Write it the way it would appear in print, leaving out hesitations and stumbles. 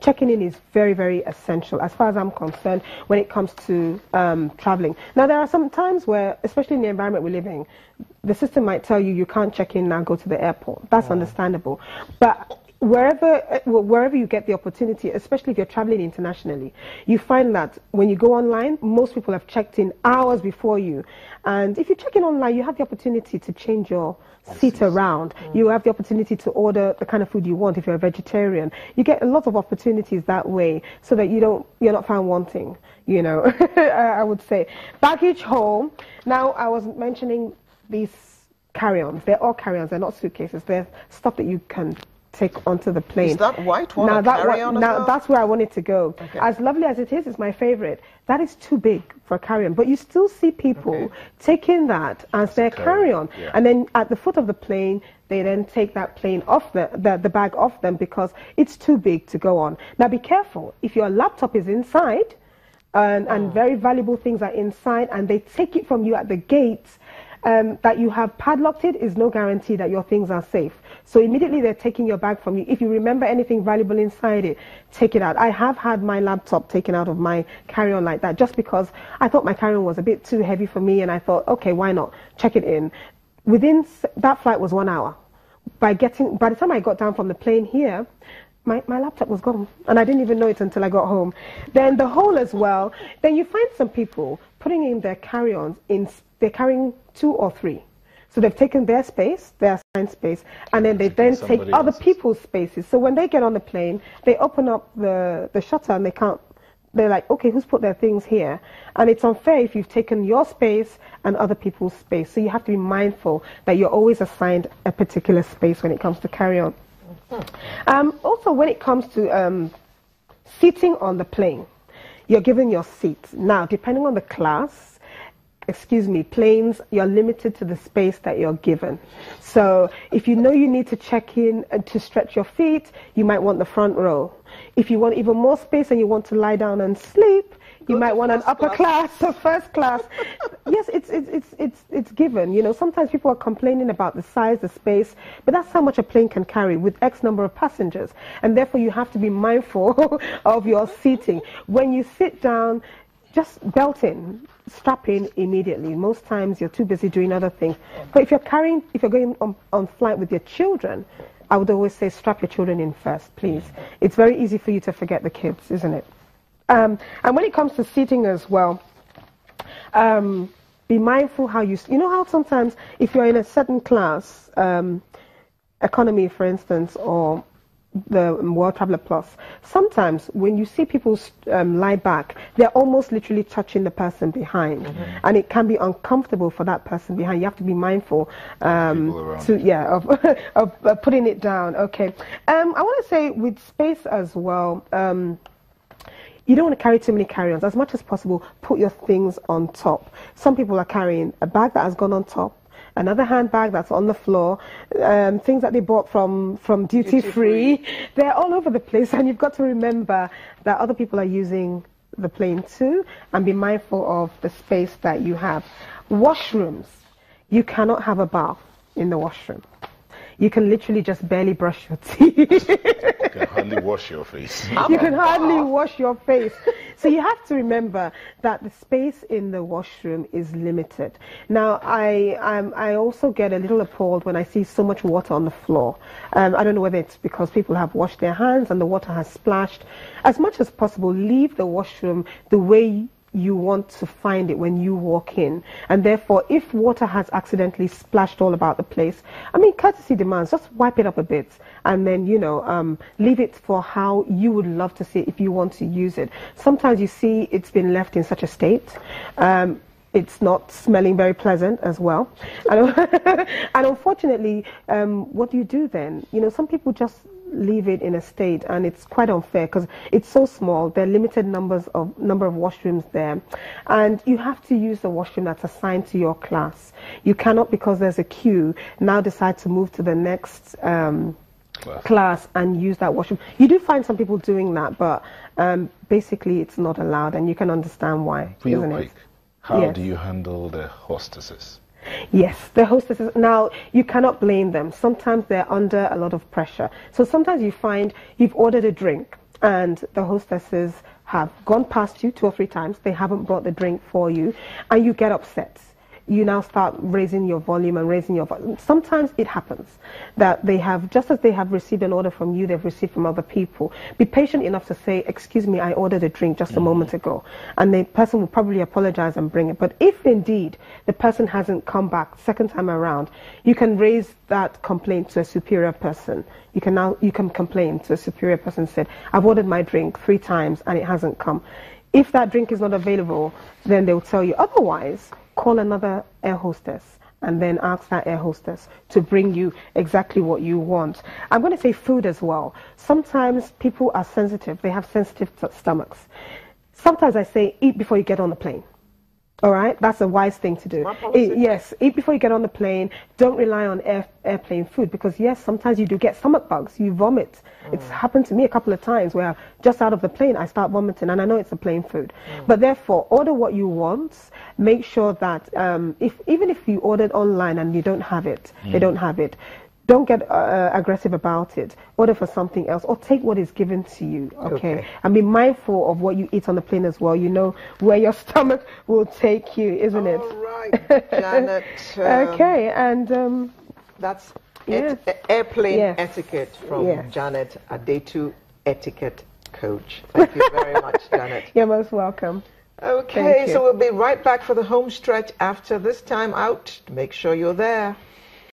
checking in is very, very essential as far as I'm concerned when it comes to traveling. Now, there are some times where, especially in the environment we live in, the system might tell you can't check in now, go to the airport. That's understandable. But wherever you get the opportunity, especially if you're traveling internationally, you find that when you go online, most people have checked in hours before you. And if you check in online, you have the opportunity to change your seat around. You have the opportunity to order the kind of food you want if you're a vegetarian. You get a lot of opportunities that way so that you're not found wanting, you know, I would say. Baggage home. Now, I was mentioning these carry-ons. They're all carry-ons. They're not suitcases. They're stuff that you can take onto the plane. Is that white one now, well? That's where I wanted to go. Okay. As lovely as it is, it's my favorite. That is too big for a carry-on, but you still see people taking that as their carry-on. Yeah. And then at the foot of the plane, they then take that plane off the bag off them because it's too big to go on. Now be careful. If your laptop is inside and very valuable things are inside and they take it from you at the gate, that you have padlocked it is no guarantee that your things are safe. So immediately they're taking your bag from you. If you remember anything valuable inside it, take it out. I have had my laptop taken out of my carry-on like that just because I thought my carry-on was a bit too heavy for me and I thought, okay, why not? Check it in. That flight was 1 hour. By the time I got down from the plane here, my laptop was gone and I didn't even know it until I got home. Then the hole as well, then you find some people putting in their carry-ons they're carrying 2 or 3. So they've taken their space, their assigned space, and then they take other people's spaces. So when they get on the plane, they open up the shutter and they're like, okay, who's put their things here? And it's unfair if you've taken your space and other people's space. So you have to be mindful that you're always assigned a particular space when it comes to carry-on. Also, when it comes to seating on the plane, you're given your seat. Now, depending on the class, planes, you're limited to the space that you're given. So if you know you need to check in to stretch your feet, you might want the front row. If you want even more space and you want to lie down and sleep, you might want an upper class or first class. Yes, it's given. You know, sometimes people are complaining about the size, the space, but that's how much a plane can carry with X number of passengers. And therefore you have to be mindful of your seating. When you sit down, just belt in, strap in immediately. Most times you're too busy doing other things. But if you're going on flight with your children, I would always say strap your children in first, please. It's very easy for you to forget the kids, isn't it? And when it comes to seating as well, be mindful how you know how sometimes if you're in a certain class, economy for instance, or the World Traveller Plus, sometimes when you see people lie back, they're almost literally touching the person behind, and it can be uncomfortable for that person behind. You have to be mindful of putting it down. Okay, I want to say with space as well, you don't want to carry too many carry-ons. As much as possible, put your things on top. Some people are carrying a bag that has gone on top, another handbag that's on the floor, things that they bought from duty-free. They're all over the place, and you've got to remember that other people are using the plane too, and be mindful of the space that you have. Washrooms. You cannot have a bath in the washroom. You can literally just barely brush your teeth. You can hardly wash your face. You can hardly wash your face. So you have to remember that the space in the washroom is limited. Now, I also get a little appalled when I see so much water on the floor. I don't know whether it's because people have washed their hands and the water has splashed. As much as possible, leave the washroom the way you want to find it when you walk in, and therefore if water has accidentally splashed all about the place, I mean, courtesy demands, just wipe it up a bit and then, you know, leave it for how you would love to see it if you want to use it. Sometimes you see it's been left in such a state, it's not smelling very pleasant as well, and unfortunately, what do you do then? You know, some people just leave it in a state, and it's quite unfair because it's so small. There are limited number of washrooms there, and you have to use the washroom that's assigned to your class. You cannot, because there's a queue, now decide to move to the next class and use that washroom. You do find some people doing that, but basically it's not allowed, and you can understand why. Real quick, how do you handle the hostesses? Yes, the hostesses. Now, you cannot blame them. Sometimes they're under a lot of pressure. So sometimes you find you've ordered a drink and the hostesses have gone past you 2 or 3 times, they haven't brought the drink for you, and you get upset. You now start raising your volume and raising your volume. Sometimes it happens that they have, just as they have received an order from you, they've received from other people. Be patient enough to say, excuse me, I ordered a drink just a moment ago. And the person will probably apologize and bring it. But if indeed the person hasn't come back second time around, you can raise that complaint to a superior person. You can complain to a superior person and say, I've ordered my drink 3 times and it hasn't come. If that drink is not available, then they'll tell you. Otherwise, call another air hostess and then ask that air hostess to bring you exactly what you want. I'm going to say food as well. Sometimes people are sensitive. They have sensitive stomachs. Sometimes I say, eat before you get on the plane. All right, that's a wise thing to do. Yes, eat before you get on the plane. Don't rely on airplane food because, yes, sometimes you do get stomach bugs. You vomit. It's happened to me a couple of times where just out of the plane I start vomiting, and I know it's a plane food. But therefore, order what you want. Make sure that even if you ordered online and you don't have it, they don't have it. Don't get aggressive about it. Order for something else or take what is given to you, okay? And be mindful of what you eat on the plane as well. You know where your stomach will take you, isn't it? All right, Janet. Okay, and... that's airplane etiquette from Janet, Adetu etiquette coach. Thank you very much, Janet. You're most welcome. Okay, so we'll be right back for the home stretch after this time out. Make sure you're there.